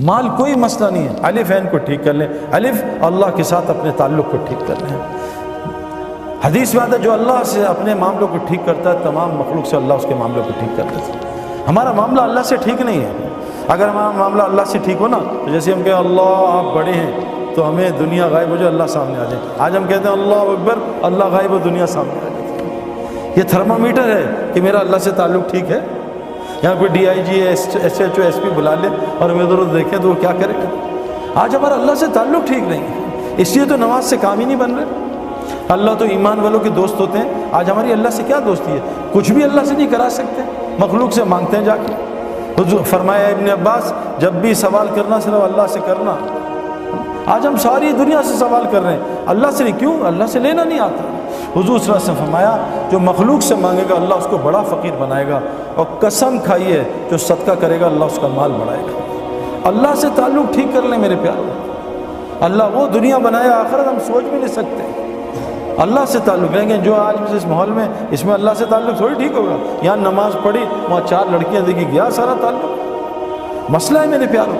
مال کوئی مسئلہ نہیں ہے، الف عین کو ٹھیک کر لیں، الف اللہ کے ساتھ اپنے تعلق کو ٹھیک کر لیں۔ حدیث میں آتا ہے جو اللہ سے اپنے معاملوں کو ٹھیک کرتا ہے تمام مخلوق سے اللہ اس کے معاملوں کو ٹھیک کر دیتا ہے۔ ہمارا معاملہ اللہ سے ٹھیک نہیں ہے۔ اگر ہمارا معاملہ اللہ سے ٹھیک ہو نا تو جیسے ہم کہیں اللہ آپ بڑے ہیں تو ہمیں دنیا غائب ہو جائے اللہ سامنے آ جائے۔ آج ہم کہتے ہیں اللہ اکبر، اللہ غائب ہو دنیا سامنے آ جائے۔ یہ تھرمامیٹر ہے کہ میرا اللہ سے تعلق ٹھیک ہے۔ یہاں کوئی D I G S H O S P بلا لے اور ہمیں ادھر ادھر دیکھیں تو وہ کیا کرے گا؟ آج ہمارا اللہ سے تعلق ٹھیک نہیں ہے، اس لیے تو نماز سے کام ہی نہیں بن رہے۔ اللہ تو ایمان والوں کے دوست ہوتے ہیں، آج ہماری اللہ سے کیا دوستی ہے؟ کچھ بھی اللہ سے نہیں کرا سکتے، مخلوق سے مانگتے ہیں جا کے۔ حضور فرمایا ابن عباس جب بھی سوال کرنا صرف اللہ سے کرنا۔ آج ہم ساری دنیا سے سوال کر رہے ہیں، اللہ سے نہیں، کیوں؟ اللہ سے لینا نہیں آتا۔ حضور صلی اللہ علیہ وسلم فرمایا جو مخلوق سے مانگے گا اللہ اس کو بڑا فقیر بنائے گا، اور قسم کھائیے جو صدقہ کرے گا اللہ اس کا مال بڑھائے گا۔ اللہ سے تعلق ٹھیک کر لیں میرے پیارے، اللہ وہ دنیا بنایا آخرت ہم سوچ بھی نہیں سکتے۔ اللہ سے تعلق لیں گے جو آج اس ماحول میں، اس میں اللہ سے تعلق تھوڑی ٹھیک ہوگا۔ یہاں نماز پڑھی وہاں 4 لڑکیاں دیکھی، گیا سارا تعلق۔ مسئلہ ہے میرے پیاروں،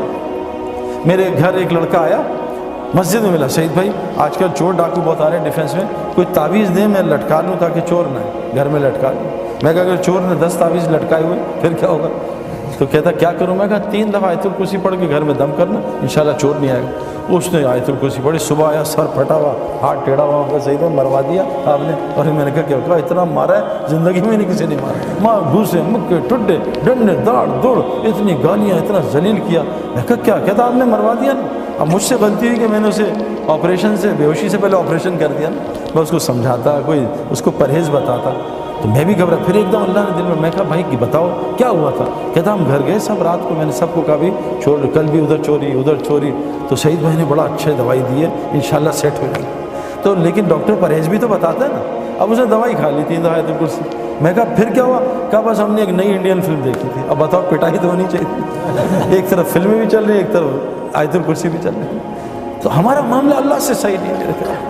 میرے گھر ایک لڑکا آیا مسجد میں ملا، سعید بھائی آج کل چور ڈاکو بہت آ رہے ہیں ڈیفینس میں، کوئی تعویذ دیں میں لٹکا لوں تاکہ چور نہ ہے، گھر میں لٹکا لوں۔ میں کہا اگر چور نے 10 تعویذ لٹکائے ہوئے پھر کیا ہوگا؟ تو کہتا کیا کروں؟ میں کہا 3 دفعہ آیت الکرسی پڑھ کے گھر میں دم کرنا، انشاءاللہ چور نہیں آئے گا۔ اس نے آیت الکرسی پڑھی، صبح آیا سر پھٹا ہوا، ہاتھ ٹیڑھا ہوا، کہ سعید بھائی مروا دیا آپ نے؟ اور میں نے کہا اتنا مارا ہے زندگی میں نہیں کسی نے مارا، ماں گھوسے مکے ٹڈے ڈنڈے داڑ دوڑ، اتنی گالیاں، اتنا ذلیل کیا۔ میں کہا کیا؟ کہتا آپ نے مروا دیا نا۔ اب مجھ سے غلطی ہوئی کہ میں نے اسے آپریشن سے، بے ہوشی سے پہلے آپریشن کر دیا نا۔ میں اس کو سمجھاتا، کوئی اس کو پرہیز بتاتا تو میں بھی گھبرا۔ پھر ایک دم اللہ نے دل میں کہا بھائی بتاؤ کیا ہوا تھا؟ کہتا ہم گھر گئے سب رات کو، میں نے سب کو کہا بھی چھوڑ، کل بھی ادھر چوری ادھر چوری، تو سعید بھائی نے بڑا اچھے دوائی دی ہے انشاءاللہ سیٹ ہو جائے گا۔ تو لیکن ڈاکٹر پرہیز بھی تو بتاتا ہے نا۔ اب اسے دوائی کھا لی 3 دفعہ آیت الکرسی۔ میں کہا پھر کیا ہوا؟ کہا بس ہم نے ایک نئی انڈین فلم دیکھی تھی۔ اب بتاؤ پٹائی تو ہونی چاہیے، ایک طرف فلمیں بھی چل رہی ہیں ایک طرف آیت الکرسی بھی چل رہی ہے۔ تو ہمارا معاملہ اللہ سے صحیح نہیں میرے خیال۔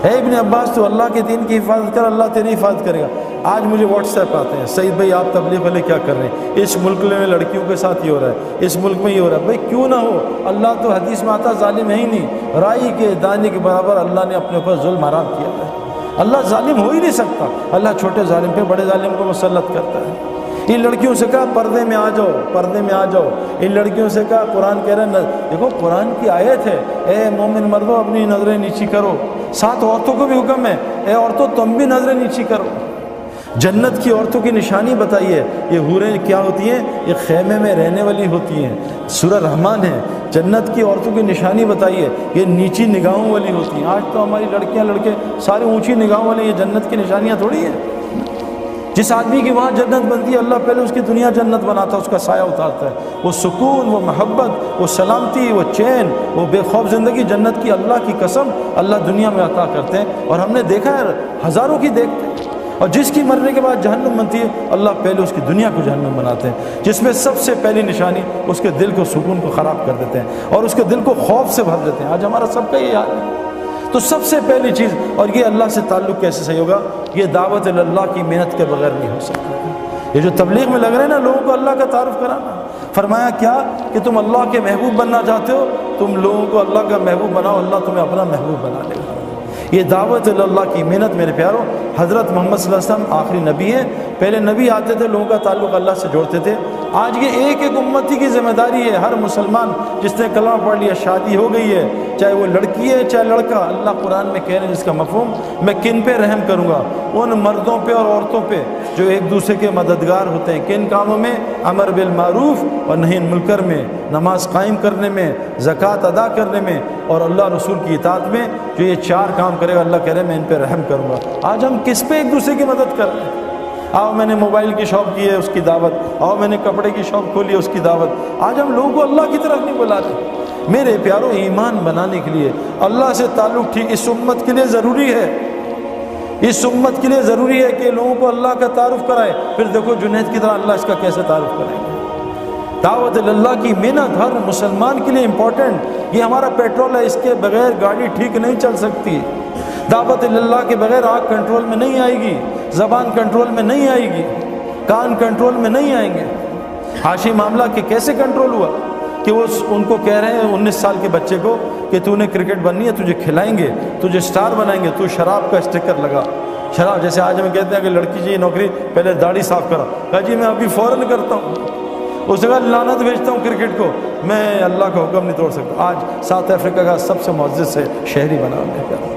اے ابن عباس تو اللہ کے دین کی حفاظت کر، اللہ تیری حفاظت کرے گا۔ آج مجھے واٹس ایپ آتے ہیں، سعید بھائی آپ تبلیغ والے کیا کر رہے ہیں؟ اس ملک میں لڑکیوں کے ساتھ یہ ہو رہا ہے، اس ملک میں یہ ہو رہا ہے۔ بھائی کیوں نہ ہو، اللہ تو حدیث میں آتا ظالم ہے ہی نہیں، رائی کے دانے کے برابر اللہ نے اپنے اوپر ظلم حرام کیا ہے۔ اللہ ظالم ہو ہی نہیں سکتا، اللہ چھوٹے ظالم پہ بڑے ظالم کو مسلط کرتا ہے۔ ان لڑکیوں سے کہا پردے میں آ جاؤ، پردے میں آ جاؤ۔ ان لڑکیوں سے کہا قرآن کہہ رہے ہیں، دیکھو قرآن کی آیت ہے، اے مومن مردوں اپنی نظریں نیچی کرو۔ ساتھ عورتوں کو بھی حکم ہے، اے عورتوں تم بھی نظریں نیچی کرو۔ جنت کی عورتوں کی نشانی بتائیے، یہ حوریں کیا ہوتی ہیں؟ یہ خیمے میں رہنے والی ہوتی ہیں، سورہ رحمان ہے۔ جنت کی عورتوں کی نشانی بتائیے، یہ نیچی نگاہوں والی ہوتی ہیں۔ آج تو ہماری لڑکیاں لڑکے سارے اونچی نگاہوں والے، یہ جنت کی نشانیاں تھوڑی ہیں۔ جس آدمی کی وہاں جنت بنتی ہے اللہ پہلے اس کی دنیا جنت بناتا ہے، اس کا سایہ اتارتا ہے۔ وہ سکون، وہ محبت، وہ سلامتی، وہ چین، وہ بے خوف زندگی جنت کی اللہ کی قسم اللہ دنیا میں عطا کرتے ہیں۔ اور ہم نے دیکھا ہے ہزاروں کی دیکھتے ہیں۔ اور جس کی مرنے کے بعد جہنم بنتی ہے اللہ پہلے اس کی دنیا کو جہنم بناتے ہیں، جس میں سب سے پہلی نشانی اس کے دل کو، سکون کو خراب کر دیتے ہیں اور اس کے دل کو خوف سے بھر دیتے ہیں۔ آج ہمارا سب کا یہ حال ہے۔ تو سب سے پہلی چیز، اور یہ اللہ سے تعلق کیسے صحیح ہوگا؟ یہ دعوت اللہ کی محنت کے بغیر نہیں ہو سکتا۔ یہ جو تبلیغ میں لگ رہے ہیں نا لوگوں کو اللہ کا تعارف کرانا، فرمایا کیا کہ تم اللہ کے محبوب بننا چاہتے ہو، تم لوگوں کو اللہ کا محبوب بناؤ، اللہ تمہیں اپنا محبوب بنا لے گا۔ یہ دعوت اللہ کی محنت میرے پیاروں، حضرت محمد صلی اللہ علیہ وسلم آخری نبی ہیں، پہلے نبی آتے تھے لوگوں کا تعلق اللہ سے جوڑتے تھے۔ آج یہ ایک ایک امتی کی ذمہ داری ہے، ہر مسلمان جس نے کلمہ پڑھ لیا، شادی ہو گئی ہے، چاہے وہ لڑکی ہے چاہے لڑکا، اللہ قرآن میں کہہ رہے ہیں جس کا مفہوم، میں کن پہ رحم کروں گا؟ ان مردوں پہ اور عورتوں پہ جو ایک دوسرے کے مددگار ہوتے ہیں۔ کن کاموں میں؟ امر بالمعروف اور نہی عن المنکر میں، نماز قائم کرنے میں، زکوٰۃ ادا کرنے میں، اور اللہ رسول کی اطاعت میں۔ جو یہ 4 کام کرے گا اللہ کہہ رہے ہیں میں ان پہ رحم کروں گا۔ آج ہم کس پہ ایک دوسرے کی مدد کر رہے ہیں؟ آؤ میں نے موبائل کی شاپ کی ہے اس کی دعوت، آؤ میں نے کپڑے کی شاپ کھولی ہے اس کی دعوت۔ آج ہم لوگوں کو اللہ کی طرف نہیں بلا رہے۔ میرے پیاروں، ایمان بنانے کے لیے اللہ سے تعلق ٹھیک اس امت کے لیے ضروری ہے، اس امت کے لیے ضروری ہے کہ لوگوں کو اللہ کا تعارف کرائے۔ پھر دیکھو جنید کی طرح اللہ اس کا کیسے تعارف کریں گے۔ دعوت اللہ کی محنت ہر مسلمان کے لیے امپورٹنٹ، یہ ہمارا پیٹرول ہے، اس کے بغیر گاڑی ٹھیک نہیں چل سکتی۔ دعوت اللہ کے بغیر آنکھ کنٹرول میں نہیں آئے گی، زبان کنٹرول میں نہیں آئے گی، کان کنٹرول میں نہیں آئیں گے۔ حاشی معاملہ کہ کیسے کنٹرول ہوا؟ کہ وہ ان کو کہہ رہے ہیں 19 سال کے بچے کو کہ تو نے کرکٹ بننی ہے، تجھے کھلائیں گے، تجھے سٹار بنائیں گے، تو شراب کا اسٹکر لگا. شراب جیسے آج ہم کہتے ہیں کہ لڑکی چاہیے نوکری، پہلے داڑھی صاف کرا. کہا جی میں ابھی فوراً کرتا ہوں. اس نے کہا لعنت بھیجتا ہوں کرکٹ کو، میں اللہ کا حکم نہیں توڑ سکتا. آج ساؤتھ افریقہ کا سب سے معزز سے شہری بنا ہے.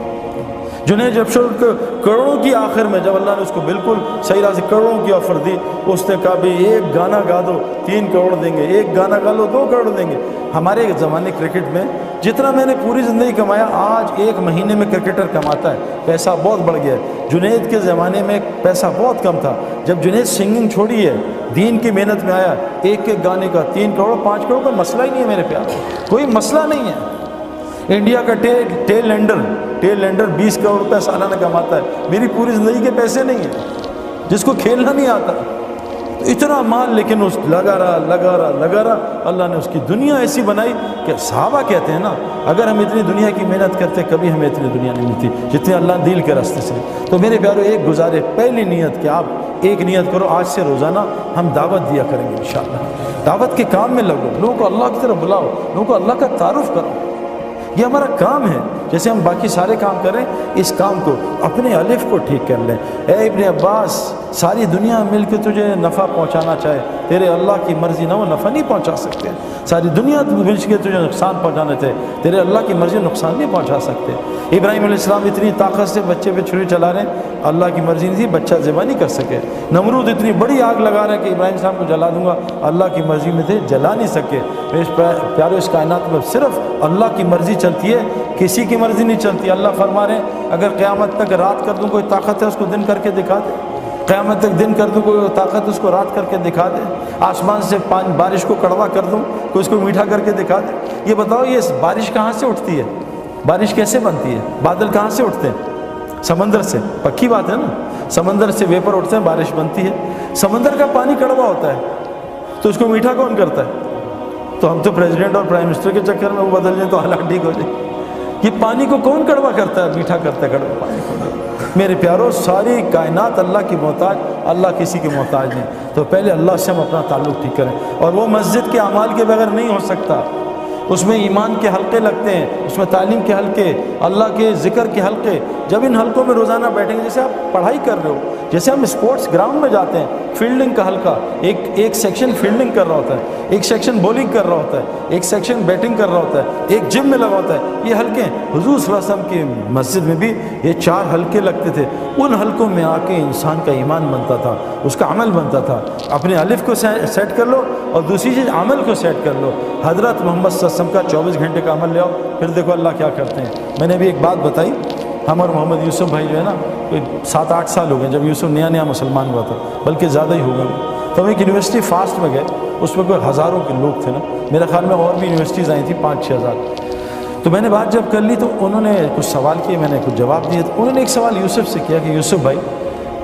جنید جفشر کو کروڑوں کی آخر میں جب اللہ نے اس کو بالکل صحیح راہ سے کروڑوں کی آفر دی، اس نے کہا بھی ایک گانا گا دو 3 کروڑ دیں گے، ایک گانا گا لو 2 کروڑ دیں گے. ہمارے زمانے کرکٹ میں جتنا میں نے پوری زندگی کمایا، آج 1 مہینے میں کرکٹر کماتا ہے. پیسہ بہت بڑھ گیا ہے. جنید کے زمانے میں پیسہ بہت کم تھا. جب جنید سنگنگ چھوڑی ہے، دین کی محنت میں آیا، ایک گانے کا 3 کروڑ 5 کروڑ کا مسئلہ ہی نہیں ہے میرے پیار، کوئی مسئلہ نہیں ہے. انڈیا کا ٹیل لینڈر 20 کروڑ روپے سالانہ کماتا ہے. میری پوری زندگی کے پیسے نہیں ہیں، جس کو کھیلنا نہیں آتا اتنا مال، لیکن اس لگا رہا. اللہ نے اس کی دنیا ایسی بنائی کہ صحابہ کہتے ہیں نا، اگر ہم اتنی دنیا کی محنت کرتے کبھی ہمیں اتنی دنیا نہیں ملتی جتنی اللہ دل کے راستے سے. تو میرے پیارو ایک گزارے، پہلی نیت کہ آپ ایک نیت کرو، آج سے روزانہ ہم دعوت دیا کریں گے انشاءاللہ. دعوت کے کام میں لگو، لوگوں کو اللہ کی طرف بلاؤ، لوگوں کو اللہ کا تعارف کرو. یہ ہمارا کام ہے. جیسے ہم باقی سارے کام کریں، اس کام کو اپنے الف کو ٹھیک کر لیں. اے ابن عباس، ساری دنیا مل کے تجھے نفع پہنچانا چاہے، تیرے اللہ کی مرضی نہ وہ نفع نہیں پہنچا سکتے. ساری دنیا مل کے تجھے نقصان پہنچانا چاہے، تیرے اللہ کی مرضی نقصان نہیں پہنچا سکتے. ابراہیم علیہ السلام اتنی طاقت سے بچے پہ چھری چلا رہے ہیں، اللہ کی مرضی نہیں تھی، بچہ ذبح نہیں کر سکے. نمرود اتنی بڑی آگ لگا رہے ہیں کہ ابراہیم صاحب کو جلا دوں گا، اللہ کی مرضی میں تھے، جلا نہیں سکے. پیارو اس کائنات میں صرف اللہ کی مرضی چلتی ہے، کسی کی مرضی نہیں چلتی. اللہ فرما رہے ہیں اگر قیامت تک رات کر دوں کوئی طاقت ہے اس کو دن کر کے دکھا دے، قیامت تک دن کر دوں کوئی طاقت اس کو رات کر کے دکھا دے، آسمان سے بارش کو کڑوا کر دوں کوئی اس کو میٹھا کر کے دکھا دے. یہ بتاؤ یہ بارش کہاں سے اٹھتی ہے؟ بارش کیسے بنتی ہے؟ بادل کہاں سے اٹھتے ہیں؟ سمندر سے. پکی بات ہے نا، سمندر سے ویپر اٹھتے ہیں، بارش بنتی ہے. سمندر کا پانی کڑوا ہوتا ہے تو اس کو میٹھا کون کرتا ہے؟ تو ہم تو پریزیڈنٹ اور پرائم منسٹر کے چکر میں وہ بدل جائیں تو حالات ٹھیک ہو جائے. یہ پانی کو کون کڑوا کرتا ہے؟ میٹھا کرتا ہے کڑوا پانی کو. میرے پیاروں ساری کائنات اللہ کی محتاج، اللہ کسی کی محتاج نہیں. تو پہلے اللہ سے ہم اپنا تعلق ٹھیک کریں. اور وہ مسجد کے اعمال کے بغیر نہیں ہو سکتا. اس میں ایمان کے حلقے لگتے ہیں، اس میں تعلیم کے حلقے، اللہ کے ذکر کے حلقے. جب ان حلقوں میں روزانہ بیٹھیں گے، جیسے آپ پڑھائی کر رہے ہو، جیسے ہم اسپورٹس گراؤنڈ میں جاتے ہیں، فیلڈنگ کا حلقہ، ایک سیکشن فیلڈنگ کر رہا ہوتا ہے، ایک سیکشن بولنگ کر رہا ہوتا ہے، ایک سیکشن بیٹنگ کر رہا ہوتا ہے، ایک جم میں لگا ہوتا ہے. یہ حلقے حضور صلی اللہ علیہ وسلم کی مسجد میں بھی یہ 4 حلقے لگتے تھے. ان حلقوں میں آ کے انسان کا ایمان بنتا تھا، اس کا عمل بنتا تھا. اپنے الف کو سیٹ کر لو اور دوسری چیز عمل کو سیٹ کر لو. حضرت محمد صلی اللہ علیہ وسلم کا 24 گھنٹے کا عمل لے آؤ، پھر دیکھو اللہ کیا کرتے ہیں. میں نے بھی ایک بات بتائی، ہم اور محمد یوسف بھائی جو ہے نا، کوئی 7-8 سال ہو گئے جب یوسف نیا مسلمان ہوا تھا، بلکہ زیادہ ہی ہو گئے. تو ہم ایک یونیورسٹی فاسٹ میں گئے، اس میں کوئی ہزاروں کے لوگ تھے نا، میرے خیال میں اور بھی یونیورسٹیز آئی تھیں 5-6 ہزار. تو میں نے بات جب کر لی تو انہوں نے کچھ سوال کیے، میں نے کچھ جواب دیے. تو انہوں نے ایک سوال یوسف سے کیا کہ یوسف بھائی،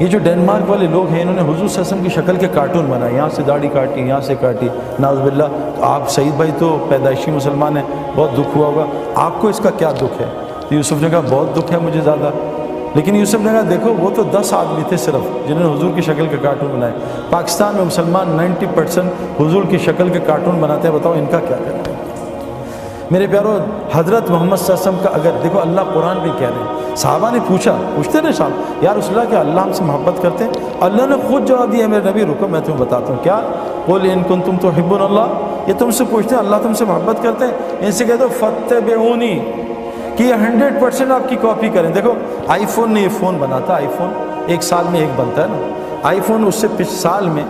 یہ جو ڈینمارک والے لوگ ہیں انہوں نے حضور صلی اللہ علیہ وسلم کی شکل کے کارٹون بنائے، یہاں سے داڑھی کاٹی، یہاں سے کاٹی، نعوذ باللہ. تو آپ سعید بھائی تو پیدائشی مسلمان ہیں، بہت دکھ ہوا ہوگا، آپ کو اس کا کیا دکھ ہے؟ تو یوسف نے کہا بہت دکھ ہے مجھے زیادہ. لیکن یوسف نے کہا دیکھو وہ تو 10 آدمی تھے صرف جنہوں نے حضور کی شکل کے کارٹون بنائے. پاکستان میں مسلمان 90% حضور کی شکل کے کارٹون بناتے ہیں، بتاؤ ان کا کیا کریں؟ میرے پیارو حضرت محمد صلی اللہ علیہ وسلم کا اگر دیکھو اللہ قرآن بھی کہہ رہے ہیں، صحابہ نے پوچھتے نا صاحب یا رسول اللہ کہ اللہ ہم سے محبت کرتے ہیں؟ اللہ نے خود جواب دیا میرے نبی رکو میں تمہیں بتاتا ہوں. کیا؟ قل ان کنتم تحبون اللہ. یہ تم سے پوچھتے ہیں اللہ تم سے محبت کرتے ہیں؟ ان سے کہہ دو فاتبعونی کہ یہ 100% آپ کی کاپی کریں. دیکھو آئی فون نے یہ فون بناتا، آئی فون 1 سال میں ایک بنتا ہے نا. آئی فون اس سے پچھلے سال میں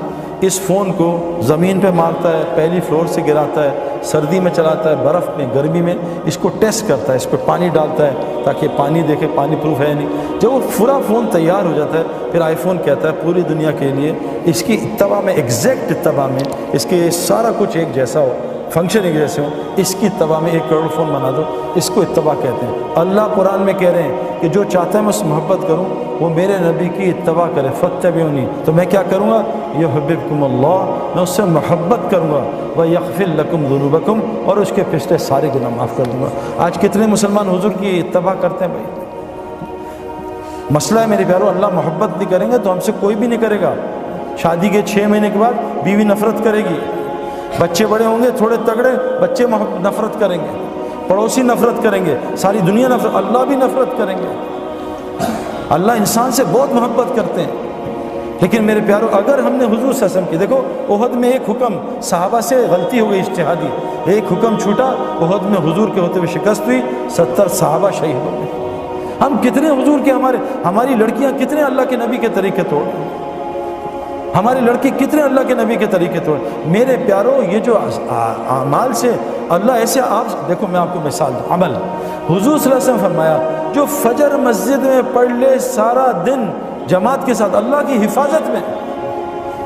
اس فون کو زمین پہ مارتا ہے، پہلی فلور سے گراتا ہے، سردی میں چلاتا ہے، برف میں، گرمی میں اس کو ٹیسٹ کرتا ہے، اس پہ پانی ڈالتا ہے تاکہ پانی دیکھے پانی پروف ہے نہیں. جب وہ پورا فون تیار ہو جاتا ہے پھر آئی فون کہتا ہے پوری دنیا کے لیے اس کی اتباع میں، ایگزیکٹ اتباع میں، اس کے سارا کچھ ایک جیسا ہو، فنکشن ایک جیسے ہوں، اس کی اتباع میں 1 کروڑ فون بنا دو، اس کو اتباع کہتے ہیں. اللہ قرآن میں کہہ رہے ہیں کہ جو چاہتا ہے میں اس سے محبت کروں وہ میرے نبی کی اتباع کرے. فاتبعونی تو میں کیا کروں گا؟ یحببکم اللہ، میں اس سے محبت کروں گا. ویغفر لکم ذنوبکم، اور اس کے پچھلے سارے گناہ معاف کر دوں گا. آج کتنے مسلمان حضور کی اتباع کرتے ہیں بھائی؟ مسئلہ ہے میرے پیارو اللہ محبت نہیں کریں گے تو ہم سے کوئی بھی نہیں کرے گا. شادی کے 6 مہینے کے بعد بیوی نفرت کرے گی، بچے بڑے ہوں گے تھوڑے تگڑے، بچے نفرت کریں گے، پڑوسی نفرت کریں گے، ساری دنیا نفرت، اللہ بھی نفرت کریں گے۔ اللہ انسان سے بہت محبت کرتے ہیں، لیکن میرے پیارو اگر ہم نے حضور صلی اللہ علیہ وسلم کی، دیکھو احد میں ایک حکم صحابہ سے غلطی ہو گئی اجتہادی، ایک حکم چھوٹا، احد میں حضور کے ہوتے ہوئے شکست ہوئی، 70 صحابہ شہید ہو گئے۔ ہم کتنے حضور کے، ہماری لڑکیاں کتنے اللہ کے نبی کے طریقے توڑ، ہماری لڑکی کتنے اللہ کے نبی کے طریقے توڑ۔ میرے پیارو یہ جو اعمال سے اللہ ایسے، آپ دیکھو میں آپ کو مثال دوں، عمل حضور صلی اللہ علیہ وسلم فرمایا جو فجر مسجد میں پڑھ لے سارا دن جماعت کے ساتھ اللہ کی حفاظت میں،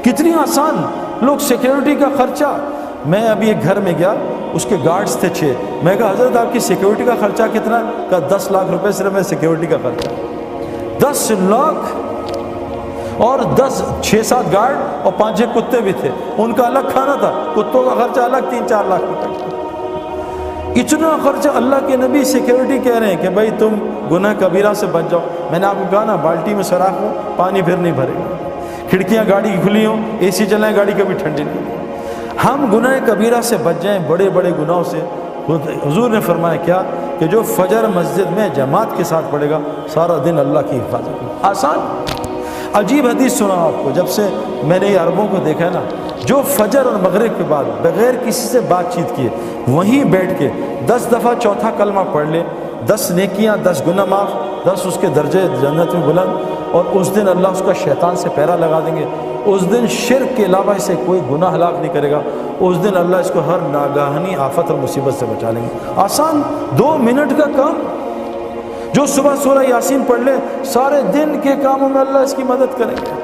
کتنی آسان۔ لوگ سیکیورٹی کا خرچہ، میں ابھی ایک گھر میں گیا، اس کے گارڈز تھے 6، میں کہا حضرت آپ کی سیکیورٹی کا خرچہ کتنا ہے؟ کہا 10 لاکھ روپے صرف میں سیکیورٹی کا خرچہ، 10 لاکھ، اور 6-7 گارڈ اور 5-6 کتے بھی تھے، ان کا الگ کھانا تھا، کتوں کا خرچہ الگ 3-4 لاکھ روپے۔ اتنا خرچہ، اللہ کے نبی سیکیورٹی کہہ رہے ہیں کہ بھائی تم گناہ کبیرہ سے بچ جاؤ۔ میں نے آپ کو کہا نا، بالٹی میں سوراخ ہو پانی پھر نہیں بھرے گا، کھڑکیاں گاڑی کی کھلی ہوں، اے سی چلائیں گاڑی کبھی ٹھنڈی نہیں۔ ہم گناہ کبیرہ سے بچ جائیں، بڑے بڑے گناہوں سے۔ حضور نے فرمایا کیا کہ جو فجر مسجد میں جماعت کے ساتھ پڑھے گا سارا دن اللہ کی حفاظت۔ آسان، عجیب حدیث سنا آپ کو، جب سے میں نے یہ عربوں کو دیکھا ہے نا، جو فجر اور مغرب کے بعد بغیر کسی سے بات چیت کیے وہیں بیٹھ کے 10 دفعہ چوتھا کلمہ پڑھ لے، 10 نیکیاں، 10 گناہ معاف، 10 اس کے درجے جنت میں بلند، اور اس دن اللہ اس کا شیطان سے پہرا لگا دیں گے۔ اس دن شرک کے علاوہ اسے کوئی گناہ ہلاک نہیں کرے گا، اس دن اللہ اس کو ہر ناگہانی آفت اور مصیبت سے بچا لیں گے۔ آسان، 2 منٹ کا کام۔ جو صبح سورہ یاسین پڑھ لے سارے دن کے کاموں میں اللہ اس کی مدد کریں گے۔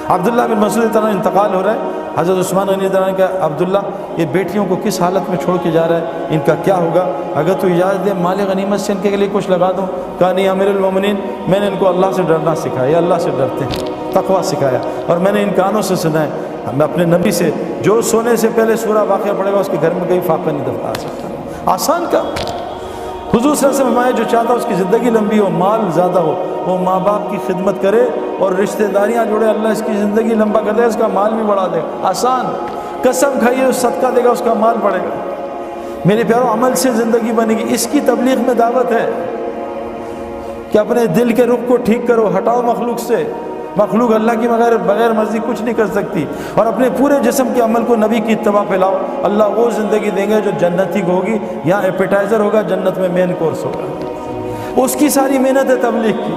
عبداللہ بن مسعود طرح انتقال ہو رہا ہے، حضرت عثمان غنی طرح کا، عبداللہ یہ بیٹیوں کو کس حالت میں چھوڑ کے جا رہا ہے، ان کا کیا ہوگا؟ اگر تو اجازت دے مال غنیمت سے ان کے لیے کچھ لگا دوں۔ کہا نہیں امیر المومنین، میں نے ان کو اللہ سے ڈرنا سکھایا، اللہ سے ڈرتے ہیں، تقویٰ سکھایا، اور میں نے ان کانوں سے سنا ہے میں اپنے نبی سے، جو سونے سے پہلے سورہ واقعہ پڑھے گا اس کے گھر میں کہیں فاقہ نہیں دفعہ آ سکتا۔ آسان کا حضور صلی اللہ علیہ وسلم فرمایا جو چاہتا اس کی زندگی لمبی ہو، مال زیادہ ہو، وہ ماں باپ کی خدمت کرے اور رشتہ داریاں جوڑے، اللہ اس کی زندگی لمبا کر دے، اس کا مال بھی بڑھا دے۔ آسان، قسم کھائیے صدقہ دے گا اس کا مال بڑھے گا۔ میرے پیارو عمل سے زندگی بنے گی۔ اس کی تبلیغ میں دعوت ہے کہ اپنے دل کے رخ کو ٹھیک کرو، ہٹاؤ مخلوق سے۔ مخلوق اللہ کی بغیر مرضی کچھ نہیں کر سکتی، اور اپنے پورے جسم کے عمل کو نبی کی اتباع پہ لاؤ، اللہ وہ زندگی دیں گے جو جنتی کو ہوگی۔ یہاں ایپیٹائزر ہوگا، جنت میں مین کورس ہوگا۔ اس کی ساری محنت ہے تبلیغ کی،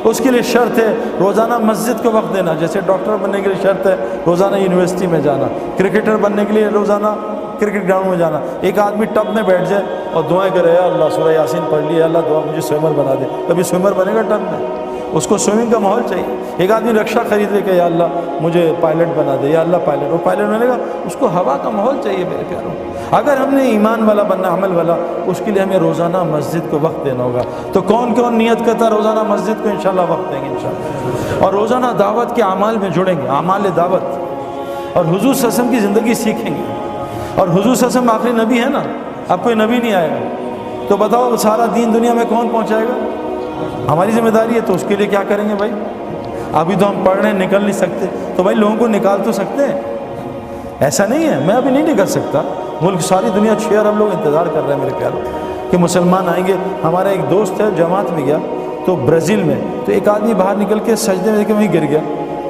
اس کے لیے شرط ہے روزانہ مسجد کو وقت دینا، جیسے ڈاکٹر بننے کے لیے شرط ہے روزانہ یونیورسٹی میں جانا، کرکٹر بننے کے لیے روزانہ کرکٹ گراؤنڈ میں جانا۔ ایک آدمی ٹب میں بیٹھ جائے اور دعائیں کرے، اللہ سورہ یاسین پڑھ لی، اللہ دعا مجھے سوئمر بنا دے، کبھی سوئمر بنے گا ٹب میں؟ اس کو سوئمنگ کا ماحول چاہیے۔ ایک آدمی رکشہ خرید لے کہ یا اللہ مجھے پائلٹ بنا دے، یا اللہ پائلٹ، وہ پائلٹ بنے گا، اس کو ہوا کا ماحول چاہیے میرے پیاروں۔ اگر ہم نے ایمان والا بننا، عمل والا، اس کے لیے ہمیں روزانہ مسجد کو وقت دینا ہوگا۔ تو کون کون نیت کرتا روزانہ مسجد کو؟ انشاءاللہ وقت دیں گے انشاءاللہ، اور روزانہ دعوت کے اعمال میں جڑیں گے، اعمال دعوت، اور حضور صلی اللہ علیہ وسلم کی زندگی سیکھیں گے۔ اور حضور صلی اللہ علیہ وسلم آخری نبی ہے نا، اب کوئی نبی نہیں آئے گا، تو بتاؤ سارا دین دنیا میں کون پہنچائے گا؟ ہماری ذمہ داری ہے، تو اس کے لیے کیا کریں گے بھائی؟ ابھی تو ہم پڑھ رہے ہیں، نکل نہیں سکتے، تو بھائی لوگوں کو نکال تو سکتے ہیں۔ ایسا نہیں ہے میں ابھی نہیں نکل سکتا، ملک ساری دنیا 6 ارب لوگ انتظار کر رہے ہیں میرے پیاروں کہ مسلمان آئیں گے۔ ہمارا ایک دوست ہے جماعت میں گیا تو برازیل میں، تو ایک آدمی باہر نکل کے سجدے میں وہیں گر گیا،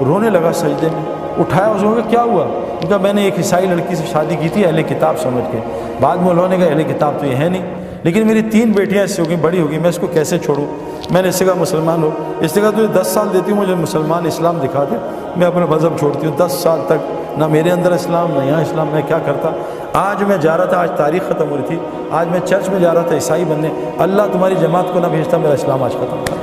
رونے لگا سجدے میں، اٹھایا اس کو، کیا ہوا؟ کہا میں نے ایک عیسائی لڑکی سے شادی کی تھی اہل کتاب سمجھ کے، بعد میں انہوں نے کہا اہل کتاب تو یہ ہے نہیں، لیکن میری 3 بیٹیاں اس سے ہو گئی، بڑی ہوگی، میں اس کو کیسے چھوڑوں؟ میں نے اس سے کہا مسلمان ہو، اس نے کہا تجھے 10 سال دیتی ہوں، مجھے مسلمان اسلام دکھا دے، میں اپنا مذہب چھوڑتی ہوں۔ 10 سال تک نہ میرے اندر اسلام نہ یہاں اسلام، میں کیا کرتا؟ آج میں جا رہا تھا، آج تاریخ ختم ہو رہی تھی، آج میں چرچ میں جا رہا تھا عیسائی بننے، اللہ تمہاری جماعت کو نہ بھیجتا، میرا اسلام آج ختم تھا۔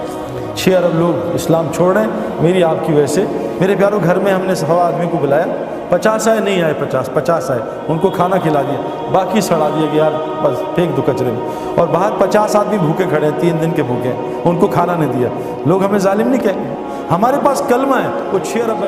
6 ارب لوگ اسلام چھوڑ رہے ہیں میری آپ کی وجہ سے۔ میرے پیاروں گھر میں ہم نے 100 آدمی کو بلایا، 50 آئے نہیں آئے، 50 آئے، ان کو کھانا کھلا دیا، باقی سڑا دیا کہ یار بس پھینک دو کچرے میں، اور باہر 50 آدمی بھوکے کھڑے ہیں، 3 دن کے بھوکے ہیں، ان کو کھانا نہیں دیا۔ لوگ ہمیں ظالم نہیں کہیں گے، ہمارے پاس کلمہ ہے، وہ 6 ارب